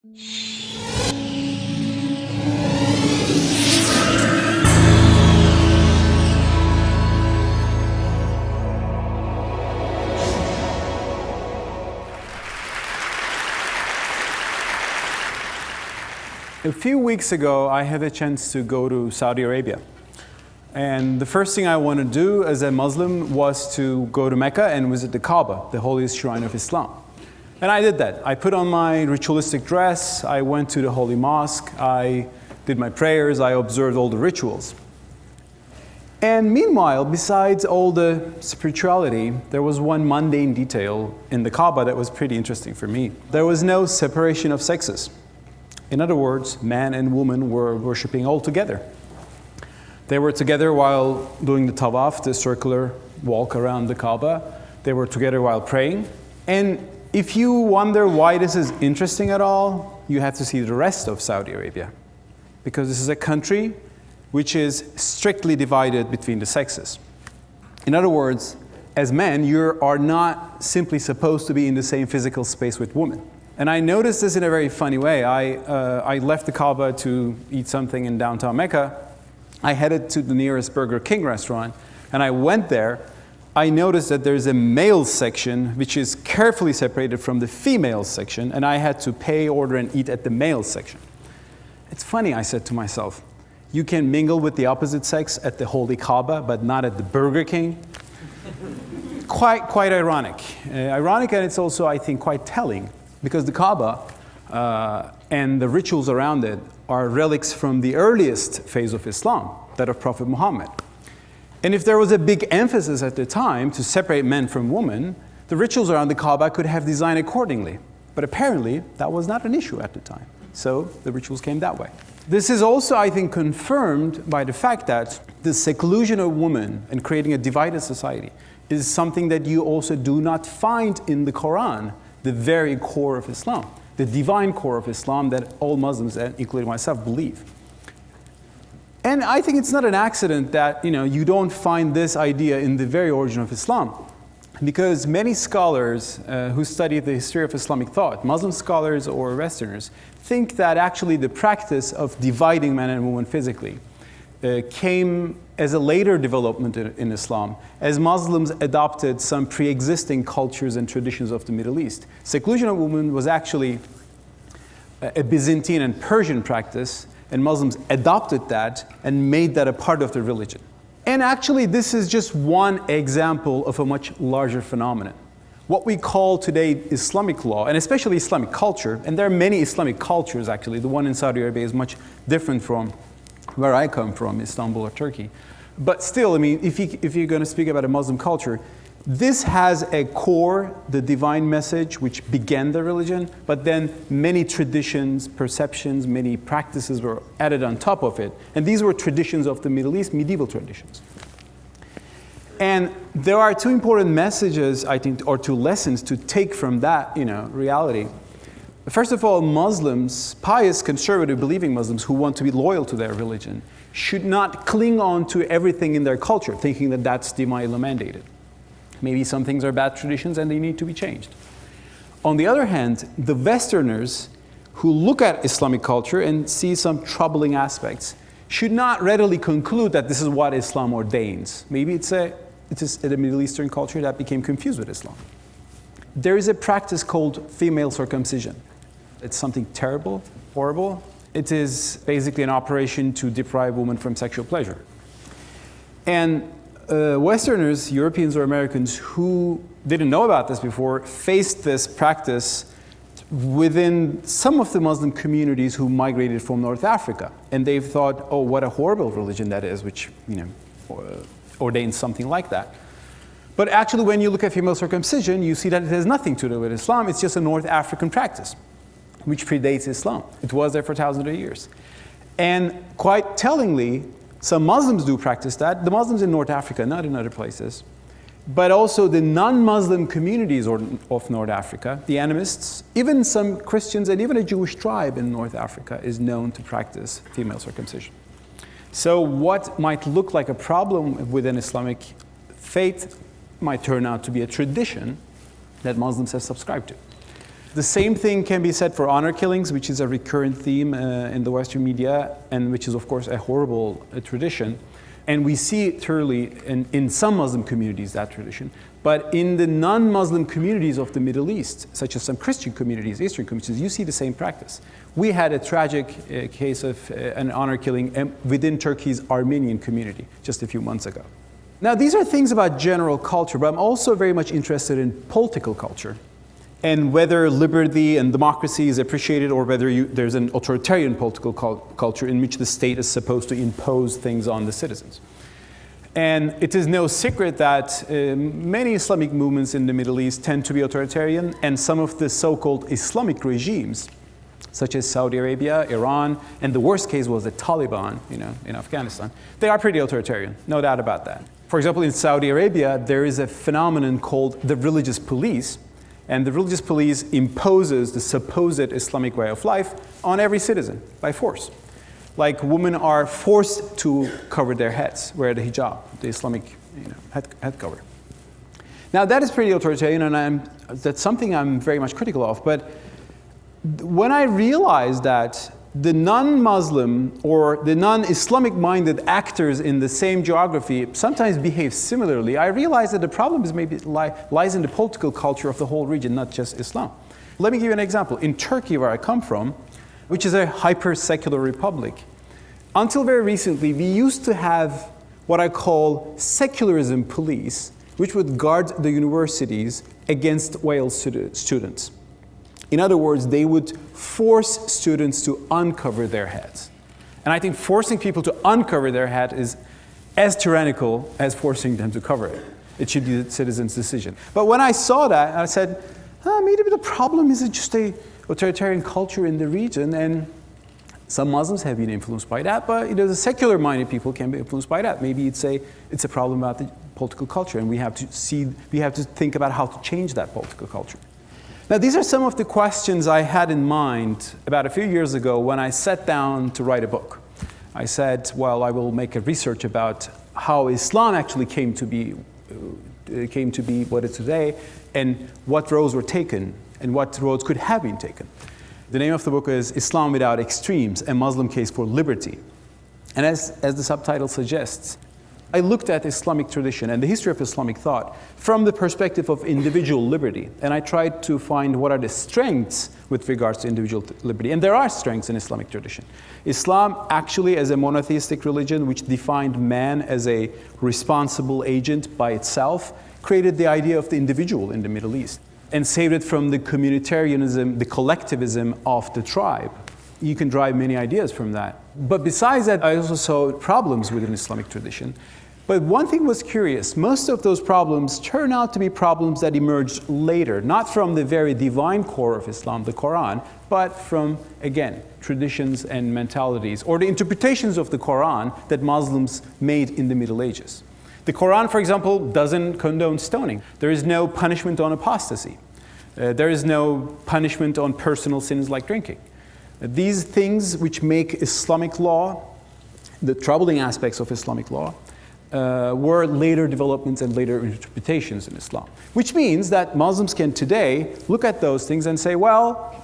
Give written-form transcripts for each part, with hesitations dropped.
A few weeks ago, I had a chance to go to Saudi Arabia. And the first thing I wanted to do as a Muslim was to go to Mecca and visit the Kaaba, the holiest shrine of Islam. And I did that. I put on my ritualistic dress, I went to the holy mosque, I did my prayers, I observed all the rituals. And meanwhile, besides all the spirituality, there was one mundane detail in the Kaaba that was pretty interesting for me. There was no separation of sexes. In other words, man and woman were worshipping all together. They were together while doing the tawaf, the circular walk around the Kaaba. They were together while praying. And if you wonder why this is interesting at all, you have to see the rest of Saudi Arabia. Because this is a country which is strictly divided between the sexes. In other words, as men, you are not simply supposed to be in the same physical space with women. And I noticed this in a very funny way. I left the Kaaba to eat something in downtown Mecca. I headed to the nearest Burger King restaurant, and I went there. I noticed that there's a male section which is carefully separated from the female section, and I had to pay, order, and eat at the male section. It's funny, I said to myself, you can mingle with the opposite sex at the holy Kaaba, but not at the Burger King? Quite ironic. Ironic, and it's also, I think, quite telling, because the Kaaba and the rituals around it are relics from the earliest phase of Islam, that of Prophet Muhammad. And if there was a big emphasis at the time to separate men from women, the rituals around the Kaaba could have designed accordingly. But apparently, that was not an issue at the time. So the rituals came that way. This is also, I think, confirmed by the fact that the seclusion of women and creating a divided society is something that you also do not find in the Quran, the very core of Islam, the divine core of Islam that all Muslims, including myself, believe. And I think it's not an accident that you don't find this idea in the very origin of Islam, because many scholars who study the history of Islamic thought, Muslim scholars or Westerners, think that actually the practice of dividing men and women physically came as a later development in Islam, as Muslims adopted some pre-existing cultures and traditions of the Middle East. Seclusion of women was actually a Byzantine and Persian practice, and Muslims adopted that and made that a part of their religion. And actually, this is just one example of a much larger phenomenon. What we call today Islamic law, and especially Islamic culture, and there are many Islamic cultures actually, the one in Saudi Arabia is much different from where I come from, Istanbul or Turkey. But still, I mean, if you're going to speak about a Muslim culture, this has a core, the divine message, which began the religion, but then many traditions, perceptions, many practices were added on top of it. And these were traditions of the Middle East, medieval traditions. And there are two important messages, I think, or two lessons to take from that, reality. First of all, Muslims, pious, conservative, believing Muslims who want to be loyal to their religion should not cling on to everything in their culture, thinking that that's divinely mandated. Maybe some things are bad traditions and they need to be changed. On the other hand, the Westerners who look at Islamic culture and see some troubling aspects should not readily conclude that this is what Islam ordains. Maybe it's a Middle Eastern culture that became confused with Islam. There is a practice called female circumcision. It's something terrible, horrible. It is basically an operation to deprive women from sexual pleasure. And Westerners, Europeans or Americans who didn't know about this before, faced this practice within some of the Muslim communities who migrated from North Africa. And they've thought, oh, what a horrible religion that is, which ordains something like that. But actually, when you look at female circumcision, you see that it has nothing to do with Islam. It's just a North African practice, which predates Islam. It was there for thousands of years. And quite tellingly, some Muslims do practice that. The Muslims in North Africa, not in other places. But also the non-Muslim communities of North Africa, the animists, even some Christians and even a Jewish tribe in North Africa is known to practice female circumcision. So what might look like a problem within Islamic faith might turn out to be a tradition that Muslims have subscribed to. The same thing can be said for honor killings, which is a recurrent theme in the Western media, and which is, of course, a horrible tradition. And we see it thoroughly in some Muslim communities, that tradition. But in the non-Muslim communities of the Middle East, such as some Christian communities, Eastern communities, you see the same practice. We had a tragic case of an honor killing within Turkey's Armenian community just a few months ago. Now, these are things about general culture, but I'm also very much interested in political culture and whether liberty and democracy is appreciated, or whether there's an authoritarian political culture in which the state is supposed to impose things on the citizens. And it is no secret that many Islamic movements in the Middle East tend to be authoritarian, and some of the so-called Islamic regimes, such as Saudi Arabia, Iran, and the worst case was the Taliban, in Afghanistan, they are pretty authoritarian, no doubt about that. For example, in Saudi Arabia, there is a phenomenon called the religious police, and the religious police imposes the supposed Islamic way of life on every citizen by force. Like, women are forced to cover their heads, wear the hijab, the Islamic head cover. Now, that is pretty authoritarian, and that's something I'm very much critical of. But when I realized that the non-Muslim or the non-Islamic-minded actors in the same geography sometimes behave similarly, I realized that the problem is maybe lies in the political culture of the whole region, not just Islam. Let me give you an example. In Turkey, where I come from, which is a hyper-secular republic, until very recently, we used to have what I call secularism police, which would guard the universities against Wales students. In other words, they would force students to uncover their heads. And I think forcing people to uncover their head is as tyrannical as forcing them to cover it. It should be the citizen's decision. But when I saw that, I said, maybe the problem is just a authoritarian culture in the region, and some Muslims have been influenced by that, but the secular-minded people can be influenced by that. Maybe it's a problem about the political culture, and we have to think about how to change that political culture. Now, these are some of the questions I had in mind about a few years ago when I sat down to write a book. I said, well, I will make a research about how Islam actually came to be what it is today, and what roads were taken, and what roads could have been taken. The name of the book is Islam Without Extremes, A Muslim Case for Liberty. And as the subtitle suggests, I looked at Islamic tradition and the history of Islamic thought from the perspective of individual liberty. And I tried to find what are the strengths with regards to individual liberty. And there are strengths in Islamic tradition. Islam actually, as a monotheistic religion which defined man as a responsible agent by itself, created the idea of the individual in the Middle East and saved it from the communitarianism, the collectivism of the tribe. You can derive many ideas from that. But besides that, I also saw problems within Islamic tradition. But one thing was curious. Most of those problems turn out to be problems that emerged later, not from the very divine core of Islam, the Quran, but from, again, traditions and mentalities, or the interpretations of the Quran that Muslims made in the Middle Ages. The Quran, for example, doesn't condone stoning. There is no punishment on apostasy. There is no punishment on personal sins like drinking. These things which make Islamic law, the troubling aspects of Islamic law, were later developments and later interpretations in Islam. Which means that Muslims can today look at those things and say, well,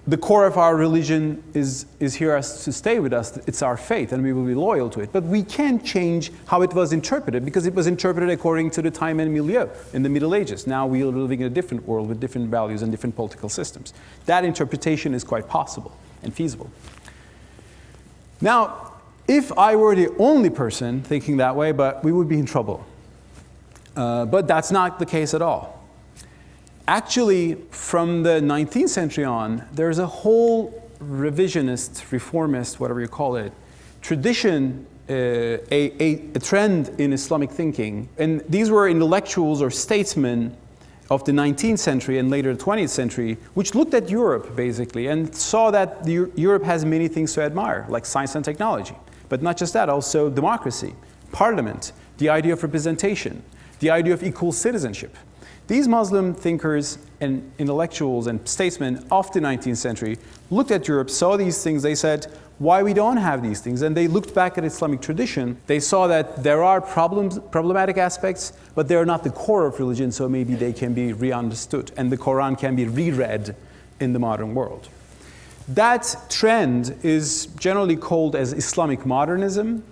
the core of our religion is here to stay with us. It's our faith, and we will be loyal to it. But we can't change how it was interpreted, because it was interpreted according to the time and milieu in the Middle Ages. Now we are living in a different world with different values and different political systems. That interpretation is quite possible and feasible. Now, if I were the only person thinking that way, but we would be in trouble. But that's not the case at all. Actually, from the 19th century on, there's a whole revisionist, reformist, whatever you call it, tradition, a trend in Islamic thinking. And these were intellectuals or statesmen of the 19th century and later the 20th century, which looked at Europe, basically, and saw that Europe has many things to admire, like science and technology. But not just that, also democracy, parliament, the idea of representation, the idea of equal citizenship. These Muslim thinkers and intellectuals and statesmen of the 19th century looked at Europe, saw these things, they said, why we don't have these things. And they looked back at Islamic tradition. They saw that there are problematic aspects, but they're not the core of religion, so maybe they can be re-understood. And the Quran can be reread in the modern world. That trend is generally called as Islamic modernism.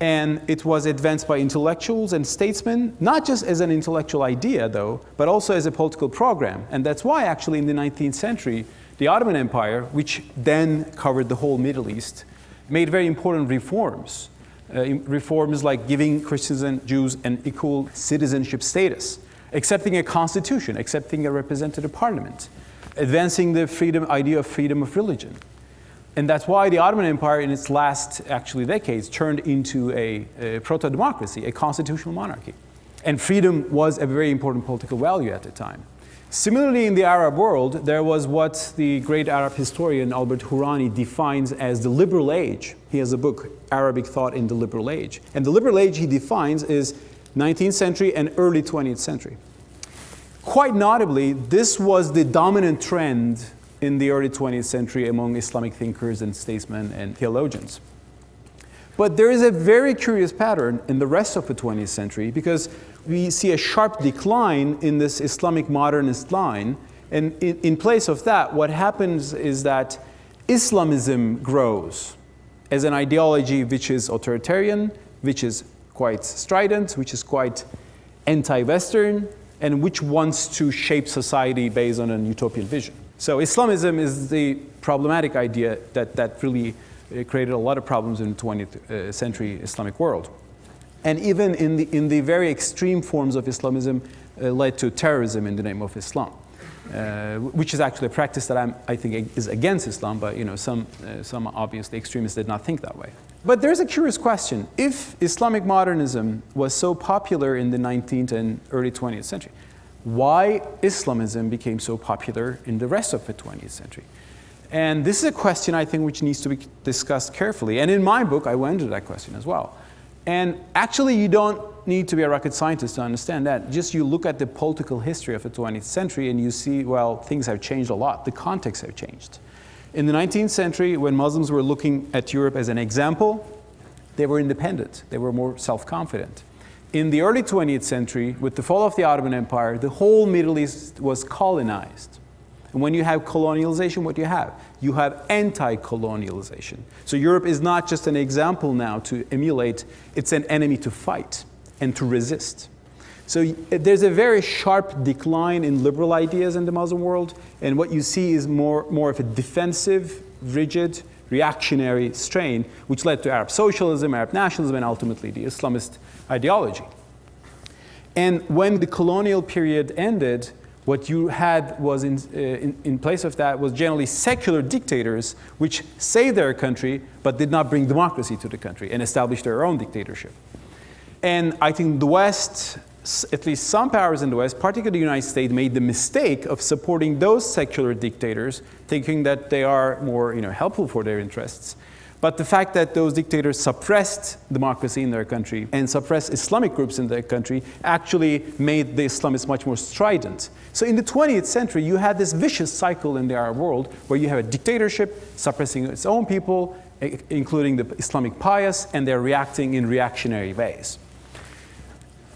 And it was advanced by intellectuals and statesmen, not just as an intellectual idea, though, but also as a political program. And that's why, actually, in the 19th century, the Ottoman Empire, which then covered the whole Middle East, made very important reforms. Reforms like giving Christians and Jews an equal citizenship status, accepting a constitution, accepting a representative parliament, advancing the idea of freedom of religion. And that's why the Ottoman Empire, in its last, actually, decades, turned into a proto-democracy, a constitutional monarchy. And freedom was a very important political value at the time. Similarly, in the Arab world, there was what the great Arab historian Albert Hourani defines as the liberal age. He has a book, Arabic Thought in the Liberal Age. And the liberal age he defines is 19th century and early 20th century. Quite notably, this was the dominant trend in the early 20th century among Islamic thinkers and statesmen and theologians. But there is a very curious pattern in the rest of the 20th century, because we see a sharp decline in this Islamic modernist line. And in place of that, what happens is that Islamism grows as an ideology which is authoritarian, which is quite strident, which is quite anti-Western, and which wants to shape society based on an utopian vision. So Islamism is the problematic idea that really created a lot of problems in the 20th century Islamic world. And even in the very extreme forms of Islamism led to terrorism in the name of Islam, which is actually a practice that I think is against Islam, but some obviously extremists did not think that way. But there's a curious question. If Islamic modernism was so popular in the 19th and early 20th century, why Islamism became so popular in the rest of the 20th century? And this is a question, I think, which needs to be discussed carefully. And in my book, I went into that question as well. And actually, you don't need to be a rocket scientist to understand that. Just you look at the political history of the 20th century and you see, well, things have changed a lot. The context have changed. In the 19th century, when Muslims were looking at Europe as an example, they were independent. They were more self-confident. In the early 20th century, with the fall of the Ottoman Empire, the whole Middle East was colonized. And when you have colonialization, what do you have? You have anti-colonialization. So Europe is not just an example now to emulate, it's an enemy to fight and to resist. So there's a very sharp decline in liberal ideas in the Muslim world, and what you see is more of a defensive, rigid, reactionary strain, which led to Arab socialism, Arab nationalism, and ultimately the Islamist ideology. And when the colonial period ended, what you had was in place of that was generally secular dictators which saved their country but did not bring democracy to the country and established their own dictatorship. And I think the West, at least some powers in the West, particularly the United States, made the mistake of supporting those secular dictators, thinking that they are more helpful for their interests. But the fact that those dictators suppressed democracy in their country and suppressed Islamic groups in their country actually made the Islamists much more strident. So in the 20th century, you had this vicious cycle in the Arab world where you have a dictatorship suppressing its own people, including the Islamic pious, and they're reacting in reactionary ways.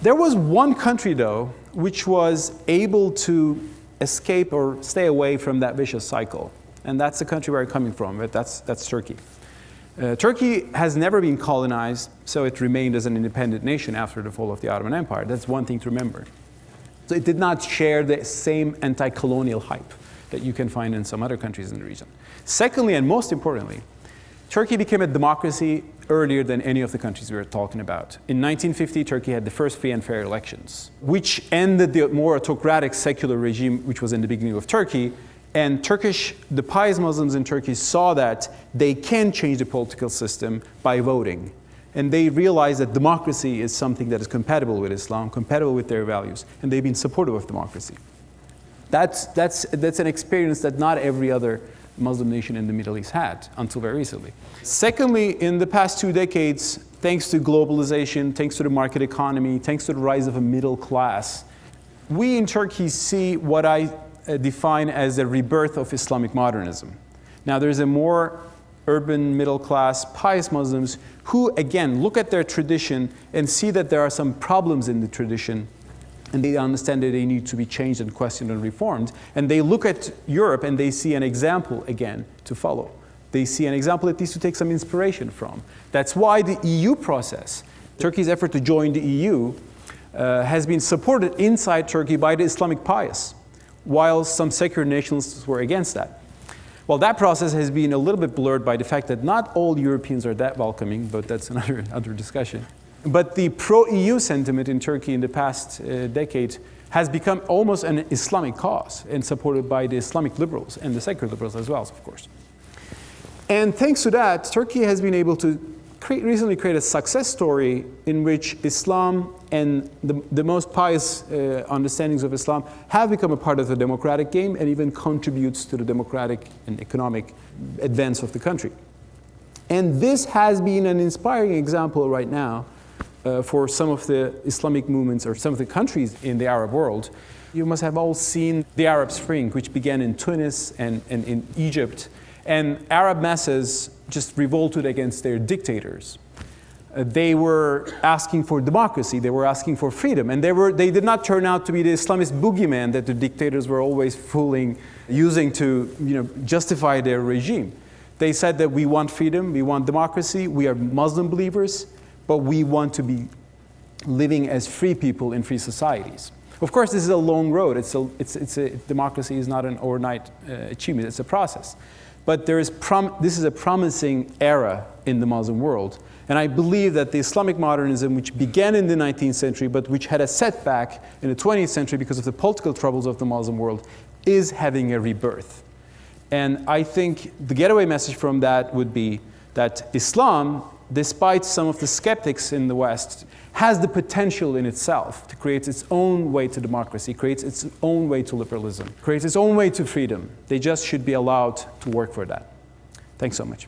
There was one country, though, which was able to escape or stay away from that vicious cycle. And that's the country where I'm coming from, but that's Turkey. Turkey has never been colonized, so it remained as an independent nation after the fall of the Ottoman Empire. That's one thing to remember. So it did not share the same anti-colonial hype that you can find in some other countries in the region. Secondly, and most importantly, Turkey became a democracy earlier than any of the countries we were talking about. In 1950, Turkey had the first free and fair elections, which ended the more autocratic secular regime which was in the beginning of Turkey. And the pious Muslims in Turkey saw that they can change the political system by voting. And they realized that democracy is something that is compatible with Islam, compatible with their values, and they've been supportive of democracy. That's an experience that not every other Muslim nation in the Middle East had until very recently. Secondly, in the past 2 decades, thanks to globalization, thanks to the market economy, thanks to the rise of a middle class, we in Turkey see what I define as a rebirth of Islamic modernism. Now, there's a more urban, middle-class, pious Muslims who, again, look at their tradition and see that there are some problems in the tradition, and they understand that they need to be changed and questioned and reformed. And they look at Europe and they see an example, again, to follow. They see an example at least to take some inspiration from. That's why the EU process, Turkey's effort to join the EU, has been supported inside Turkey by the Islamic pious, while some secular nationalists were against that. Well, that process has been a little bit blurred by the fact that not all Europeans are that welcoming, but that's another discussion. But the pro-EU sentiment in Turkey in the past decade has become almost an Islamic cause, and supported by the Islamic liberals and the secular liberals as well, of course. And thanks to that, Turkey has been able to recently create a success story in which Islam and the most pious understandings of Islam have become a part of the democratic game and even contributes to the democratic and economic advance of the country. And this has been an inspiring example right now for some of the Islamic movements or some of the countries in the Arab world. You must have all seen the Arab Spring, which began in Tunis and in Egypt. And Arab masses just revolted against their dictators. They were asking for democracy, they were asking for freedom, and they did not turn out to be the Islamist boogeyman that the dictators were always using to justify their regime. They said that we want freedom, we want democracy, we are Muslim believers, but we want to be living as free people in free societies. Of course, this is a long road. Democracy is not an overnight achievement, it's a process. But this is a promising era in the Muslim world. And I believe that the Islamic modernism, which began in the 19th century, but which had a setback in the 20th century because of the political troubles of the Muslim world, is having a rebirth. And I think the getaway message from that would be that Islam, despite some of the skeptics in the West, has the potential in itself to create its own way to democracy, creates its own way to liberalism, creates its own way to freedom. They just should be allowed to work for that. Thanks so much.